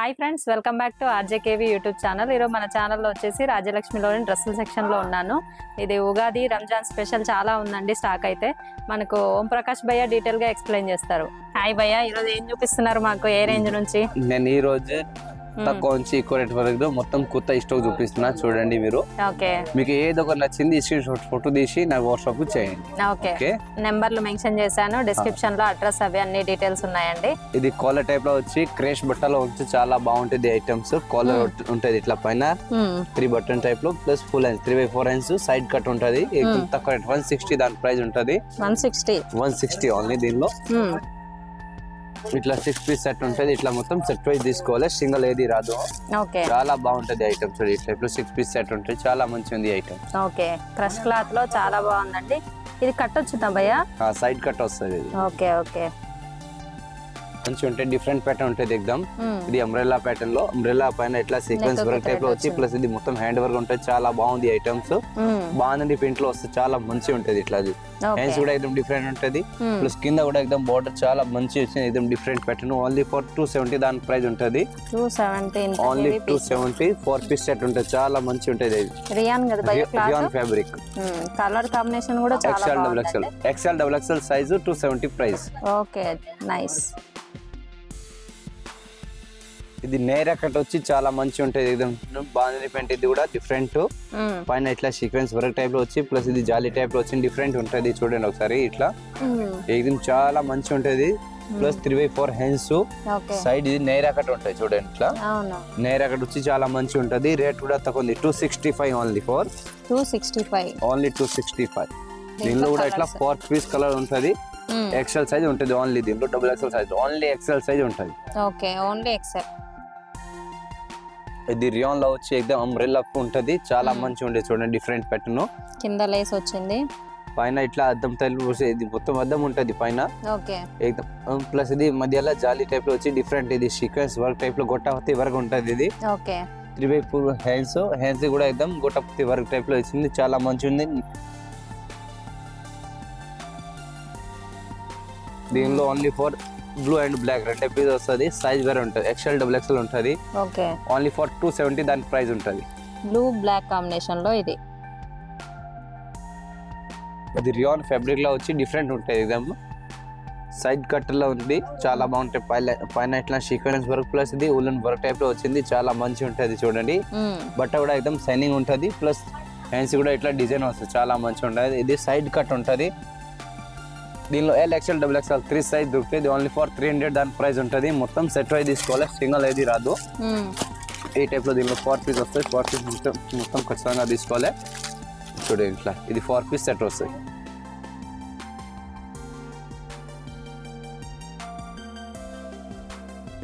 Hi friends, welcome back to RJKV YouTube channel. ఈరోజు మన ఛానల్లో వచ్చేసి రాజలక్ష్మిలోని డ్రెస్సుల సెక్షన్లో ఉన్నాను. ఇది ఉగాది రంజాన్ స్పెషల్ చాలా ఉందండి స్టాక్ అయితే. మనకు ఓం ప్రకాష్ భయ్య డీటెయిల్గా ఎక్స్ప్లెయిన్ చేస్తారు. హాయ్ భయ్య, ఈరోజు ఏం చూపిస్తున్నారు మాకు, ఏ రేంజ్ నుంచి? నేను ఈ రోజు తక్కువ నుంచి ఎక్కువ రేట్ వరకు మొత్తం కొత్త స్టాక్ చూపిస్తున్నా, చూడండి మీరు. ఓకే, మీకు ఏదో ఒక నచ్చింది స్క్రీన్ షాట్ ఫోటో తీసి నాకు వాట్సాప్ చేయండి. ఓకే, నెంబర్లు మెన్షన్ చేశాను డిస్క్రిప్షన్ లో, అడ్రస్ అవి అన్ని డీటెయిల్స్ ఉన్నాయండి. ఇది కాలర్ టైప్ లో వచ్చి క్రేష్ బట్టలో వచ్చి చాలా బాగుంటుంది ఐటమ్స్. కాలర్ ఉంటది ఇట్లా పైన 3 బటన్ టైప్ లో plus full hands 3/4 hands side cut ఉంటది. తక్కువ రేట్ 160 దాని ప్రైస్ ఉంటది. 160 ఓన్లీ. దీనిలో ఇట్లా 6 పీస్ సెట్ ఉంటది. ఇట్లా మొత్తం సెట్ వైజ్ తీసుకోవాలి, సింగిల్ ఏది రాదు. చాలా బాగుంటది ఐటమ్. చూడండి ఈ టైప్ లో 6 పీస్ సెట్ ఉంటుంది, చాలా మంచి ఉంది ఐటమ్. ఓకే, క్రష్ క్లాత్ లో చాలా బాగుందండి. ఇది కట్ వచ్చిందా భయ్యా? సైడ్ కట్ వస్తుంది. ఓకే ఓకే, మంచి ఉంటాయి. డిఫరెంట్ ప్యాటర్న్ ఉంటుంది ఎగ్దమ్. ఇది అంబ్రెల్లా ప్యాటర్న్ లో, అంబ్రెల్లా పైన ఇట్లా సీక్వెన్స్ వర్క్ టైప్ లో వచ్చి ప్లస్ ఇది మొత్తం హ్యాండ్ వర్క్ ఉంటుంది. చాలా బాగుంది ఐటమ్స్. బాగుంది, ప్రింట్ లో వస్తే చాలా మంచి ఉంటది. ఇట్లా హ్యాండ్స్ కూడా ఎక్దమ్ డిఫరెంట్ ఉంటది. ప్లస్ కింద కూడా ఎక్దమ్ బోర్డర్ చాలా మంచి వచ్చింది. ఎక్దమ్ డిఫరెంట్ ప్యాటర్న్. ఓన్లీ ఫర్ 270 దాని ప్రైస్ ఉంటది. 270 ఓన్లీ 270. 4 పీస్ సెట్ ఉంటుంది, చాలా మంచి ఉంటది. Rayon fabric. కలర్ కాంబినేషన్ కూడా XL double XL size 270 price. Okay, nice. ఇది నేరా కట్ వచ్చి చాలా మంచి ఉంటది. బాగుంది ప్యాంట్. ఇది కూడా డిఫరెంట్ పైన ఇట్లా సీక్వెన్స్ వర్క్ టైప్ లో వచ్చి ప్లస్ ఇది జాలీ టైప్ లో వచ్చి డిఫరెంట్ ఉంటది. చూడండి ఒకసారి ఇట్లా ఏకదం చాలా మంచి ఉంటది. Plus 3/4 hands side. ఇది నేరా కట్ ఉంటది. చూడండి ఇట్లా నేరా కట్ వచ్చి చాలా మంచి ఉంటది. రేట్ కూడా తక్కువ ఉంది. 265 ఓన్లీ ఫర్ 265 ఓన్లీ 265. దీనిలో కూడా ఇట్లా 4 పీస్ కలర్ ఉంటది. ఎక్సెల్ సైజ్ ఉంటది ఓన్లీ. దీంట్లో double XL size only XL size ఉంటది. Okay, only XL. ఇది రియాన్ లో వచ్చి ఎక్దమ్ అంబ్రెల్లా ఉంటది, చాలా మంచి ఉంటది. చూడండి డిఫరెంట్ ప్యాటర్న్. కింద లేస్ వచ్చింది, పైన ఇట్లా అద్దం తల్లి. ఇది మొత్తం అద్దం ఉంటది పైన. ఓకే, ఎక్దమ్ ప్లస్ ఇది మధ్యలో జాలీ టైప్ లో వచ్చి డిఫరెంట్. ఇది సీక్వెన్స్ వర్క్ టైప్ లో గొట్టపత్తి వర్క్ ఉంటది. ఇది ఓకే 3/4 హ్యాండ్స్ కూడా ఎక్దమ్ గొట్టపత్తి వర్క్ టైప్ లో వచ్చింది, చాలా మంచి ఉంది. దీనిలో only for blue and black రెండు పీస్ వస్తుంది. సైజ్ వేరే ఉంటుంది. XL డబుల్ XL ఉంటుంది. ఓకే, ఓన్లీ ఫర్ 270 దాని ప్రైస్ ఉంటుంది. బ్లూ బ్లాక్ కాంబినేషన్ లో ఇది. ఇది రియాన్ ఫ్యాబ్రిక్ లో వచ్చి డిఫరెంట్ ఉంటుంది. ఎగ్జామ్ సైడ్ కట్ లో ఉంది, చాలా బాగుంటాయి. పైన ఇట్లా సీక్వెన్స్ వర్క్ ప్లస్ ఇది ఉలన్ వర్క్ టైప్ లో వచ్చింది, చాలా మంచి ఉంటది. చూడండి బట్ట కూడా ఎగ్దమ్ షైనింగ్ ఉంటది. ప్లస్ హ్యాండ్స్ కూడా ఇట్లా డిజైన్ వస్తుంది, చాలా మంచి ఉంటది. ఇది సైడ్ కట్ ఉంటది. దీనిలో L XL double XL 3 size దొరుకుతుంది. ఓన్లీ ఫర్ 300 దాని ప్రైస్ ఉంటుంది. మొత్తం సెట్ వైజ్ తీసుకోవాలి, సింగిల్ ఏది రాదు. ఈ టైప్ లో దీనిలో 4 పీస్ వస్తాయి. 4 పీస్ మొత్తం ఖచ్చితంగా తీసుకోవాలి. చూడండి ఇట్లా ఇది 4 పీస్ సెట్ వస్తాయి.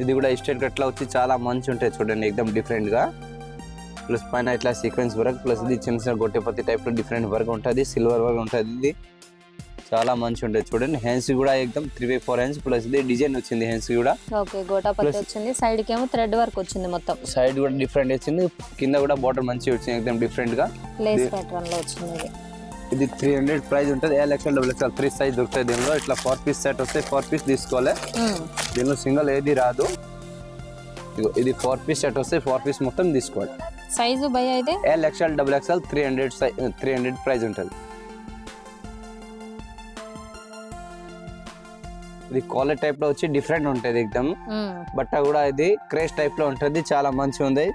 ఇది కూడా స్ట్రైట్ కట్ లో వచ్చి చాలా మంచి ఉంటాయి. చూడండి ఎక్దమ్ డిఫరెంట్ గా. ప్లస్ పైన ఇట్లా సీక్వెన్స్ వర్క్ ప్లస్ ఇది చిన్న చిన్న గొట్టెపత్తి టైప్ లో డిఫరెంట్ వర్క్ ఉంటుంది. సిల్వర్ వర్క్ ఉంటుంది. ఇది చాలా మంచి ఉంటుంది. చూడండి హ్యాండ్స్ కూడా ఎక్దమ్ 3/4 హ్యాండ్స్ ప్లస్ ఇది డిజైన్ వచ్చింది. హ్యాండ్స్ కూడా ఓకే గోటాపత్తి వచ్చింది. సైడ్ కి ఏమో థ్రెడ్ వర్క్ వచ్చింది. మొత్తం సైడ్ కూడా డిఫరెంట్ వచ్చింది. కింద కూడా బార్డర్ మంచిగా వచ్చింది, ఎక్దమ్ డిఫరెంట్ గా లేస్ ప్యాటర్న్ లో వచ్చింది. ఇది 300 ప్రైస్ ఉంటుంది. L XL double XL 3 size దొరుకుతాయి. దీనిలో ఇట్లా 4 పీస్ సెట్ వస్తాయి. 4 పీస్ తీసుకోవాలి. దీనిలో సింగిల్ ఏది రాదు. ఇది 4 పీస్ సెట్ వస్తాయి. 4 పీస్ మొత్తం తీసుకోవాలి. సైజు భయ్యా ఇది L XL double XL 300 price ఉంటుంది. ఇది కాలర్ టైప్ లో వచ్చి డిఫరెంట్ ఉంటుంది ఎక్దమ్. బట్ట కూడా ఇది క్రేష్ టైప్ లో ఉంటుంది, చాలా మంచిగా ఉంది.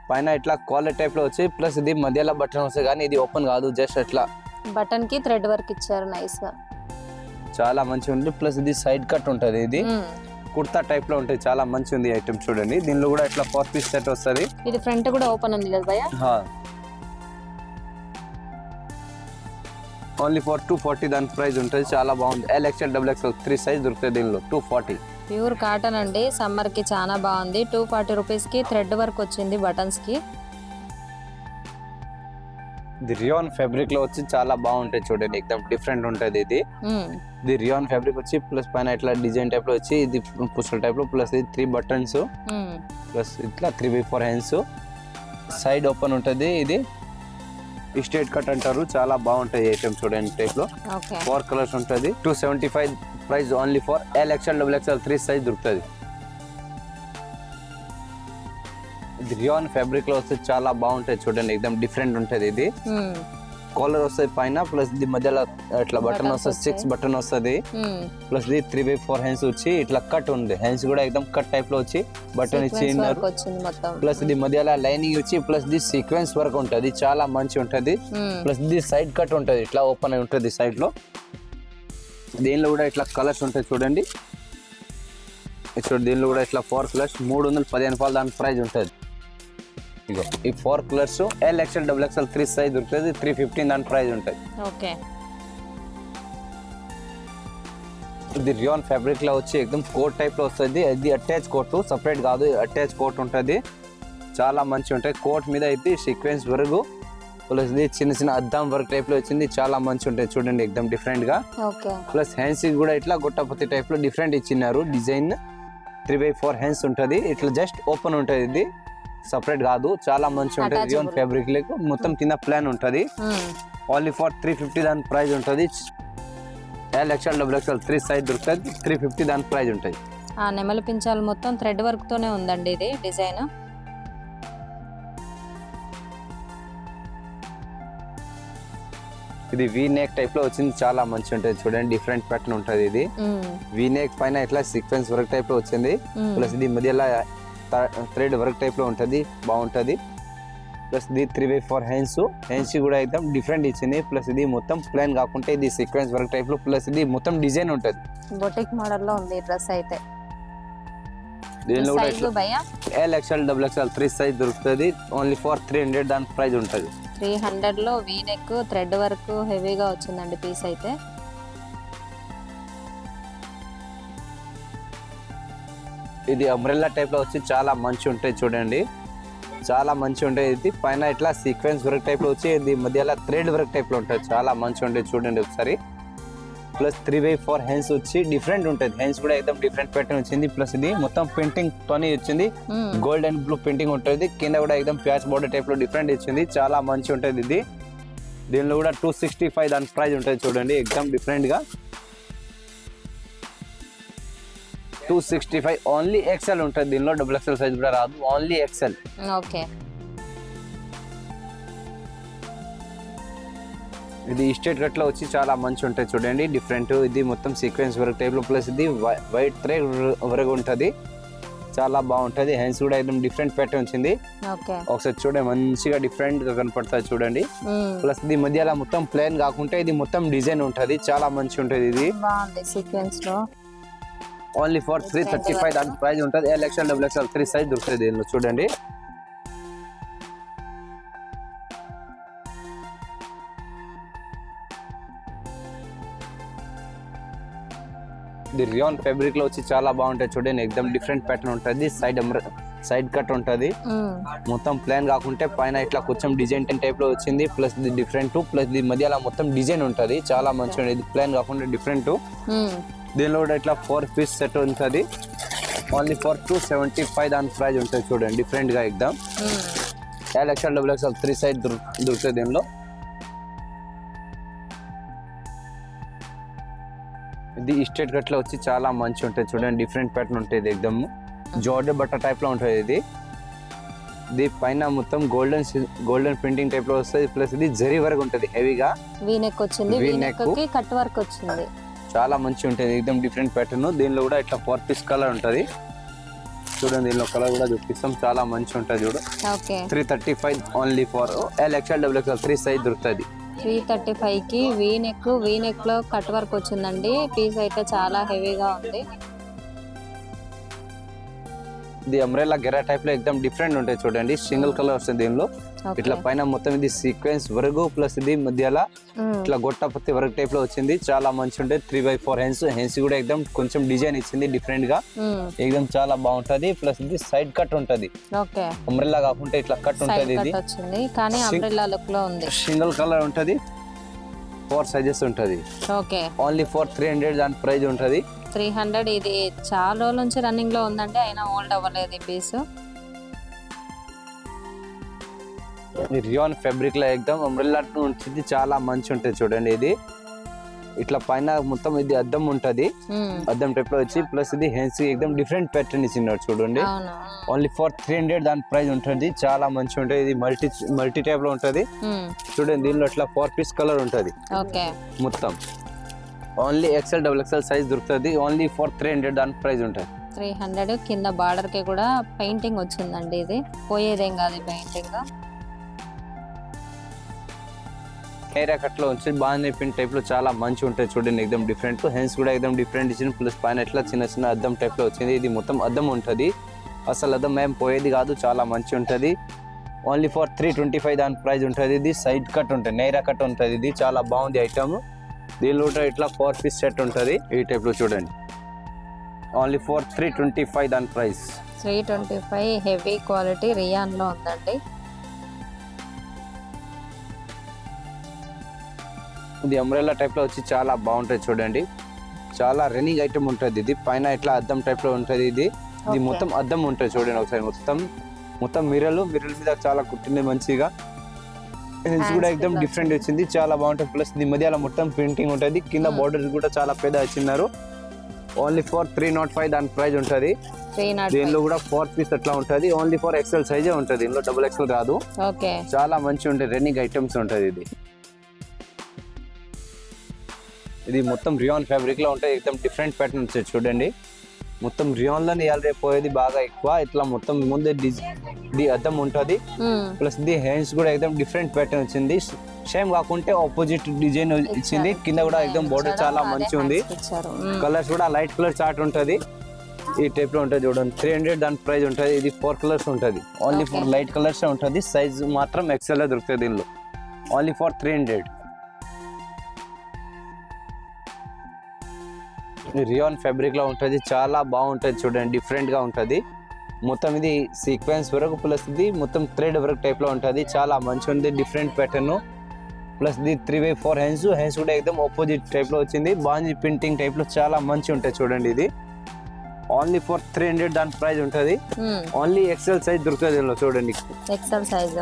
పైన ఇట్లా కాలర్ టైప్ లో వచ్చి ప్లస్ ఇది మధ్యలో బటన్ వస్తాయి, కానీ ఇది ఓపెన్ కాదు, జస్ట్ ఇట్లా బటన్ కి థ్రెడ్ వర్క్ ఇచ్చారు. నైస్ గా, చాలా మంచిగా ఉంది. ప్లస్ ఇది సైడ్ కట్ ఉంటుంది. ఇది కుర్తా టైప్ లో ఉంటుంది, చాలా మంచి ఉంది ఐటమ్. చూడండి దీనిలో కూడా ఇట్లా 4 పీస్ సెట్ వస్తుంది. ఇది ఫ్రంట్ కూడా ఓపెన్ ఉంది కదా భయ్యా? ఓన్లీ ఫర్ 240 దాని ప్రైస్ ఉంటుంది, చాలా బాగుంది. L XL double XL 3 size దొరుకుతాయి. దీనిలో 240. ప్యూర్ కాటన్ అండి, సమ్మర్ కి చాలా బాగుంది. 240 రూపీస్ కి థ్రెడ్ వర్క్ వచ్చింది బటన్స్ కి. ఇది రియాన్ ఫ్యాబ్రిక్ లో వచ్చి చాలా బాగుంటాయి. చూడండి ఎక్దమ్ డిఫరెంట్ ఉంటది. ఇది రియాన్ ఫ్యాబ్రిక్ వచ్చి ప్లస్ పైన ఇట్లా డిజైన్ టైప్ లో వచ్చి ఇది పుస్తల టైప్ లో ప్లస్ ఇది 3 బటన్స్ ప్లస్ ఇట్లా 3/4 హ్యాండ్స్ సైడ్ ఓపెన్ ఉంటది. ఇది స్ట్రైట్ కట్ అంటారు, చాలా బాగుంటాయి ఐటమ్. చూడండి టైప్ లో 4 కలర్స్ ఉంటుంది. 275 price only for L XL double XL 3 size దొరుకుతుంది. ఇది రియాన్ ఫ్యాబ్రిక్ లో వస్తే చాలా బాగుంటది చూడండి, ఎక్దమ్ డిఫరెంట్ ఉంటది. ఇది కాలర్ వస్తుంది పైన, ప్లస్ ఇది మధ్యలో ఇట్లా బటన్ వస్తుంది, 6 బటన్ వస్తుంది, ప్లస్ ఇది 3/4 హ్యాండ్స్ వచ్చి ఇట్లా కట్ ఉంది. హ్యాండ్స్ కూడా ఎక్దమ్ కట్ టైప్ లో వచ్చి బటన్ ఇచ్చి, ప్లస్ ఇది మధ్యలో లైనింగ్ వచ్చి, ప్లస్ ఇది సీక్వెన్స్ వర్క్ ఉంటది, చాలా మంచి ఉంటది. ప్లస్ ఇది సైడ్ కట్ ఉంటది, ఇట్లా ఓపెన్ అయి ఉంటది సైడ్ లో. దీనిలో కూడా ఇట్లా కలర్స్ ఉంటాయి చూడండి. దీనిలో కూడా ఇట్లా 4 కలర్స్, 315 రూపాయలు దాని ప్రైస్ ఉంటుంది. ఇగో ఈ 4 colours L XL double XL 3 size దొరుకుతుంది, 315 దాని ప్రైస్ ఉంటుంది. ఓకే, ఇది రియాన్ ఫ్యాబ్రిక్ లో వచ్చి ఎక్దమ్ కోట్ టైప్ లో వస్తుంది. ఇది అటాచ్ కోట్, సపరేట్ కాదు, అటాచ్ కోట్ ఉంటుంది, చాలా మంచి ఉంటాయి. కోట్ మీద అయితే సీక్వెన్స్ వర్క్, ప్లస్ ఇది చిన్న అద్దం వర్క్ టైప్ లో వచ్చింది, చాలా మంచి ఉంటాయి చూడండి, ఎక్దమ్ డిఫరెంట్ గా. ప్లస్ హ్యాండ్స్ కూడా ఇట్లా గొట్టపతి టైప్ లో డిఫరెంట్ ఇచ్చినారు డిజైన్. 3/4 హ్యాండ్స్ ఉంటుంది, ఇట్లా జస్ట్ ఓపెన్ ఉంటుంది, ఇది సపరేట్ కాదు, చాలా మంచి ఉంటుంది. రియాన్ ఫ్యాబ్రిక్ లెక్క మొత్తం కింద ప్లాన్ ఉంటుంది. ఓన్లీ ఫర్ 350 దాని ప్రైస్ ఉంటుంది. L XL double XL 3 size దొరుకుతుంది, 350 దాని ప్రైస్ ఉంటుంది. ఆ నెమలి పించాలు మొత్తం థ్రెడ్ వర్క్ తోనే ఉందండి ఇది డిజైన్. ఇది వీ నెక్ టైప్ లో వచ్చింది, చాలా మంచి ఉంటుంది చూడండి, డిఫరెంట్ ప్యాటర్న్ ఉంటుంది. ఇది వీ నెక్ పైన ఇట్లా సీక్వెన్స్ వర్క్ టైప్ లో వచ్చింది, ప్లస్ ఇది మధ్యలో థ్రెడ్ వర్క్ టైప్ లో ఉంటుంది, బాగుంటది. ప్లస్ ఇది 3/4 హ్యాండ్స్ కూడా అయితే డిఫరెంట్ ఇచ్చింది. ప్లస్ ఇది మొత్తం ప్లెయిన్ కాకుండా ఇది సీక్వెన్స్ వర్క్ టైప్ లో, ప్లస్ ఇది మొత్తం డిజైన్ ఉంటుంది, బొటిక్ మోడల్ లో ఉంది డ్రెస్ అయితే. దీనిలో కూడా L XL double XL 3 size దొరుకుతుంది, ఓన్లీ ఫర్ 300 దాని ప్రైస్ ఉంటుంది. 300 లో వీ నెక్ థ్రెడ్ వర్క్ హెవీగా వచ్చిందండి పీస్ అయితే. ఇది అంబ్రెల్లా టైప్ లో వచ్చి చాలా మంచి ఉంటాయి చూడండి, చాలా మంచి ఉంటాయి. ఇది పైన ఇట్లా సీక్వెన్స్ వర్క్ టైప్ లో వచ్చి, ఇది మధ్యలో థ్రెడ్ వర్క్ టైప్ లో ఉంటుంది, చాలా మంచి ఉంటాయి చూడండి ఒకసారి. ప్లస్ 3/4 హ్యాండ్స్ వచ్చి డిఫరెంట్ ఉంటుంది, హ్యాండ్స్ కూడా एकदम డిఫరెంట్ ప్యాటర్న్ వచ్చింది. ప్లస్ ఇది మొత్తం పెయింటింగ్ తోని వచ్చింది, గోల్డ్ అండ్ బ్లూ పెయింటింగ్ ఉంటుంది, కింద కూడా एकदम ప్యాచ్ బోర్డర్ టైప్ లో డిఫరెంట్ ఇచ్చింది, చాలా మంచి ఉంటుంది ఇది. దీనిలో కూడా 265 దాని ప్రైస్ ఉంటుంది చూడండి, एकदम డిఫరెంట్ గా 265 ఓన్లీ ఎక్సెల్ ఉంటుంది. దీనిలో డబుల్ ఎక్సెల్ సైజ్ కూడా రాదు, ఓన్లీ ఎక్సెల్. ఓకే, ఇది స్ట్రేట్ కట్ లో వచ్చి చాలా మంచి ఉంటాయి చూడండి, డిఫరెంట్. ఇది మొత్తం సీక్వెన్స్ వర్క్ టైప్ లో, ప్లస్ ఇది వైట్ థ్రెడ్ వర్క్ ఉంటుంది, చాలా బాగుంటది. హ్యాండ్స్ కూడా एकदम డిఫరెంట్ ప్యాటర్న్ వచ్చింది, ఒకసారి చూడండి, మంచిగా డిఫరెంట్ గా కనపడుతుంది చూడండి. ప్లస్ ఇది మధ్యలో మొత్తం ప్లేన్ కాకుండా ఇది మొత్తం డిజైన్ ఉంటది, చాలా మంచి ఉంటది. ఇది సీక్వెన్స్ లో ఓన్లీ ఫర్ 335 దాని ప్రైస్ ఉంటుంది. L XL double XL 3 size దొరుకుతుంది దీనిలో చూడండి. ఇది రియాన్ ఫ్యాబ్రిక్ లో వచ్చి చాలా బాగుంటాయి చూడండి, एकदम డిఫరెంట్ ప్యాటర్న్ ఉంటుంది, సైడ్ కట్ ఉంటుంది, మొత్తం ప్లాన్ కాకుంటే పైన ఇట్లా కొంచెం డిజైన్ టైప్ లో వచ్చింది. ప్లస్ ఇది డిఫరెంట్, ప్లస్ ఇది మధ్యలో మొత్తం డిజైన్ ఉంటుంది, చాలా మంచిగా ఇది ప్లాన్ కాకుండా డిఫరెంట్. దీనిలో కూడా ఇట్లా 4 పీస్ సెట్ ఉంటుంది, ఓన్లీ ఫర్ 275 దాని ప్రైస్ ఉంటుంది చూడండి, డిఫరెంట్ గా एकदम. L XL double XL 3 size దొరుకుతుంది దీనిలో. ఇది స్ట్రేట్ కట్ లో వచ్చి చాలా మంచి ఉంటుంది చూడండి, డిఫరెంట్ ప్యాటర్న్ ఉంటుంది, एकदम జోర్డే బట్ట టైప్ లో ఉంటుంది. ఇది పైన మొత్తం గోల్డెన్ ప్రింటింగ్ టైప్ లో వస్తుంది, ప్లస్ ఇది జరీ వర్క్ ఉంటుంది, హెవీగా వీ నెక్ వచ్చింది, వీ నెక్ కి కట్ వర్క్ వచ్చింది, చాలా మంచి ఉంటుంది, एकदम డిఫరెంట్ ప్యాటర్న్. దీనిలో కూడా ఇట్లా 4 పీస్ కలర్ ఉంటుంది చూడండి, దీనిలో కలర్ కూడా చూపిస్తాం, చాలా మంచి ఉంటుంది చూడు. 335 only for L XL double XL 3 size దొరుకుతుంది. 335 కి వీ నెక్ లో కట్ వర్క్ వచ్చిందండి, పీస్ అయితే చాలా హెవీగా ఉంది. ఇది అంబ్రెల్లా గెరా టైప్ లో एकदम డిఫరెంట్ ఉంటాయి చూడండి, సింగిల్ కలర్ వస్తుంది దీనిలో. ఇట్లా పైన మొత్తం ఇది సీక్వెన్స్ వర్క్, ప్లస్ ఇది మధ్యలో ఇట్లా గొట్టపత్తి వర్క్ టైప్ లో వచ్చింది, చాలా మంచి ఉంటుంది. 3/4 హ్యాండ్స్ కూడా एकदम కొంచెం డిజైన్ ఇచ్చింది డిఫరెంట్ గా, एकदम చాలా బాగుంటది. ప్లస్ ఇది సైడ్ కట్ ఉంటది, అంబ్రెల్లా కాకుండా ఇట్లా కట్ ఉంటది, ఇది కానీ అంబ్రెల్లా లుక్ లో ఉంది, సింగిల్ కలర్ ఉంటది, 4 సైజెస్ ఉంటది, ఓన్లీ ఫర్ 300 దాని ప్రైస్ ఉంటది. 300. ఇది చాలా రోజుల నుంచి రన్నింగ్ లో ఉందండి, అయినా ఓల్డ్ అవ్వలేదు ఈ పీస్. రియాన్ ఫ్యాబ్రిక్ లో एकदम అంబ్రెల్లా ఉంటుంది, చాలా మంచి ఉంటుంది చూడండి. ఇది ఇట్లా పైన మొత్తం ఇది అద్దం ఉంటది, అద్దం టైప్ లో వచ్చి ప్లస్ ఇది హెన్స్ ఎక్దమ్ డిఫరెంట్ ప్యాటర్న్ ఇచ్చినారు చూడండి. అవును. ఓన్లీ ఫర్ 300 దాని ప్రైస్ ఉంటుంది. చాలా మంచిగా ఉంటుంది. ఇది మల్టీ టైప్ లో ఉంటది చూడండి. దీనిలో ఇట్లా 4 పీస్ కలర్ ఉంటది ఓకే. మొత్తం. Only XL double XL size దొరుకుతుంది. ఓన్లీ ఫర్ 300 దాని ప్రైస్ ఉంటుంది. 300 కింద బార్డర్ కి కూడా పెయింటింగ్ వచ్చిందండి. ఇది పోయేదేం కాదు పెయింటింగ్. ఏరియా కట్ లో వచ్చి బాగానే పిన్ టైప్ లో చాలా మంచిగా ఉంటుంది చూడండి. ఎక్దమ్ డిఫరెంట్ హెన్స్ కూడా ఎక్దమ్ డిఫరెంట్ ఇచ్చింది. ప్లస్ పైన ఇట్లా చిన్న చిన్న అద్దం టైప్ లో వచ్చింది. ఇది మొత్తం అద్దం ఉంటుంది. అసలు అద్దం ఏం పోయేది కాదు. చాలా మంచి ఉంటుంది. ఓన్లీ ఫర్ 325 దాని ప్రైస్ ఉంటుంది. ఇది సైడ్ కట్ ఉంటుంది, నైరా కట్ ఉంటుంది. ఇది చాలా బాగుంది ఐటమ్. దీనిలో ఇట్లా 4 పీస్ సెట్ ఉంటుంది ఈ టైప్ లో చూడండి. ఓన్లీ ఫర్ 325 దాని ప్రైస్. 325 హెవీ క్వాలిటీ రియాన్ లో ఉందండి. ఇది అంబ్రెల్లా టైప్ లో వచ్చి చాలా బాగుంటుంది చూడండి. చాలా రన్నింగ్ ఐటమ్ ఉంటుంది. ఇది పైన ఇట్లా అద్దం టైప్ లో ఉంటుంది. ఇది మొత్తం అద్దం ఉంటుంది చూడండి. ఒకసారి మొత్తం మిర్రల్ మీద చాలా కుట్టింది మంచిగా. హిల్స్ కూడా ఎక్దమ్ డిఫరెంట్ వచ్చింది. చాలా బాగుంటుంది. ప్లస్ ఇది మధ్యలో మొత్తం ప్రింటింగ్ ఉంటుంది. కింద బోర్డర్ కూడా చాలా పెద్ద వచ్చినారు. ఓన్లీ ఫర్ 305 దాని ప్రైస్ ఉంటుంది. దీనిలో కూడా 4 పీస్ అట్లా ఉంటుంది. ఓన్లీ ఫర్ ఎక్సెల్ సైజే ఉంటుంది. దీనిలో డబుల్ ఎక్సెల్ రాదు. చాలా మంచి ఉంటాయి. రన్నింగ్ ఐటమ్స్ ఉంటుంది. ఇది మొత్తం రియాన్ ఫ్యాబ్రిక్ లో ఉంటాయి. ఎక్దమ్ డిఫరెంట్ ప్యాటర్న్ వచ్చేది చూడండి. మొత్తం రియాన్ లోనే ఇవాళ రేపు పోయేది బాగా ఎక్కువ. ఇట్లా మొత్తం ముందే ఇది అద్దం ఉంటుంది. ప్లస్ ఇది హ్యాండ్స్ కూడా ఎక్దమ్ డిఫరెంట్ ప్యాటర్న్ వచ్చింది. సేమ్ కాకుంటే ఆపోజిట్ డిజైన్ ఇచ్చింది. కింద కూడా ఎక్దమ్ బోర్డర్ చాలా మంచి ఉంది. కలర్స్ కూడా లైట్ కలర్ చార్ట్ ఉంటుంది. ఈ టైప్ లో ఉంటుంది చూడండి. 300 దాని ప్రైస్ ఉంటుంది. ఇది 4 కలర్స్ ఉంటుంది. ఓన్లీ ఫర్ లైట్ కలర్స్ ఉంటుంది. సైజ్ మాత్రం ఎక్సెల్ దొరుకుతుంది దీనిలో. Only for 300. రియాన్ ఫ్యాబ్రిక్ లో ఉంటుంది. చాలా బాగుంటుంది చూడండి. డిఫరెంట్ గా ఉంటుంది. మొత్తం ఇది సీక్వెన్స్ వరకు ప్లస్ ఇది మొత్తం థ్రెడ్ వర్క్ టైప్ లో ఉంటుంది. చాలా మంచిగా ఉంది. Different pattern. ప్లస్ ఇది 3/4 హ్యాండ్స్ కూడా ఎక్దమ్ ఆపోజిట్ టైప్ లో వచ్చింది. బాంజీ ప్రింటింగ్ టైప్ లో చాలా మంచిగా ఉంటాయి చూడండి. ఇది ఓన్లీ ఫర్ 300 దాని ప్రైస్ ఉంటుంది. ఓన్లీ ఎక్సెల్ సైజ్ దొరుకుతుంది దీనిలో చూడండి. XL size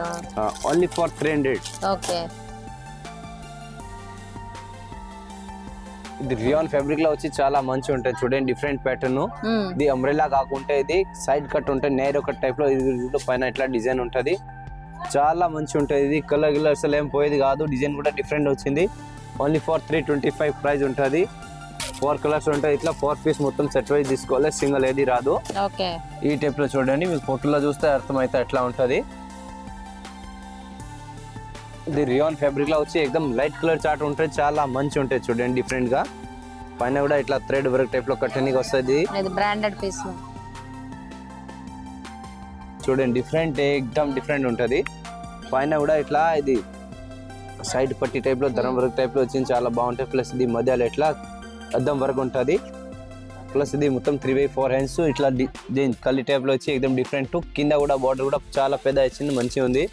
only for 300. Okay. ఇది రియాన్ ఫ్యాబ్రిక్ లో వచ్చి చాలా మంచిగా ఉంటుంది చూడండి. Different pattern. ఇది అంబ్రెల్లా కాకుంటే ఇది సైడ్ కట్ ఉంటుంది. నేరో కట్ టైప్ లో ఇది పైన ఇట్లా డిజైన్ ఉంటుంది. చాలా మంచిగా ఉంటుంది. ఇది కలర్ అసలు ఏం పోయేది కాదు. డిజైన్ కూడా డిఫరెంట్ వచ్చింది. ఓన్లీ ఫర్ 325 ప్రైస్ ఉంటుంది. 4 కలర్స్ ఉంటాయి. ఇట్లా 4 పీస్ మొత్తం సెట్ వైజ్ తీసుకోవాలి. సింగిల్ ఏది రాదు. ఈ టైప్ లో చూడండి. మీకు ఫోటోలో చూస్తే అర్థమైతే ఎట్లా ఉంటుంది. ఇది రియాన్ ఫ్యాబ్రిక్ లో వచ్చి ఎక్దమ్ లైట్ కలర్ చార్ట్ ఉంటుంది. చాలా మంచి ఉంటుంది చూడండి. డిఫరెంట్ గా పైన కూడా ఇట్లా థ్రెడ్ వర్క్ టైప్ లో కట్టడానికి వస్తుంది. బ్రాండెడ్ పీస్ చూడండి. డిఫరెంట్ ఎక్దమ్ డిఫరెంట్ ఉంటుంది. పైన కూడా ఇట్లా ఇది సైడ్ పట్టి టైప్ లో ధరం వర్క్ టైప్ లో వచ్చింది. చాలా బాగుంటుంది. ప్లస్ ఇది మధ్యలో ఇట్లా అద్దం వర్క్ ఉంటుంది. ప్లస్ ఇది మొత్తం 3/4 హ్యాండ్స్ ఇట్లా కల్లి టైప్ లో వచ్చి ఎక్దమ్ డిఫరెంట్. కింద కూడా బార్డర్ కూడా చాలా పెద్ద వచ్చింది. మంచిగా ఉంది.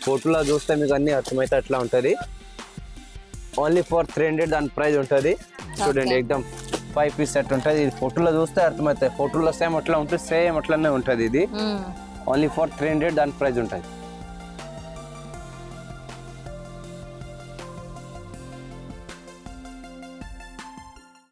ఫోటోలో చూస్తే మీకు అన్ని అర్థమైతే అట్లా ఉంటుంది. ఓన్లీ ఫర్ 300 దాని ప్రైస్ ఉంటుంది. చూడండి ఎక్దమ్ 5 పీస్ సెట్ ఉంటుంది. ఇది ఫోటోలో చూస్తే అర్థమవుతాయి. ఫోటోలో సేమ్ అట్లా ఉంటుంది. సేమ్ అట్లనే ఉంటుంది. ఇది ఓన్లీ ఫర్ 300 దాని ప్రైస్ ఉంటుంది.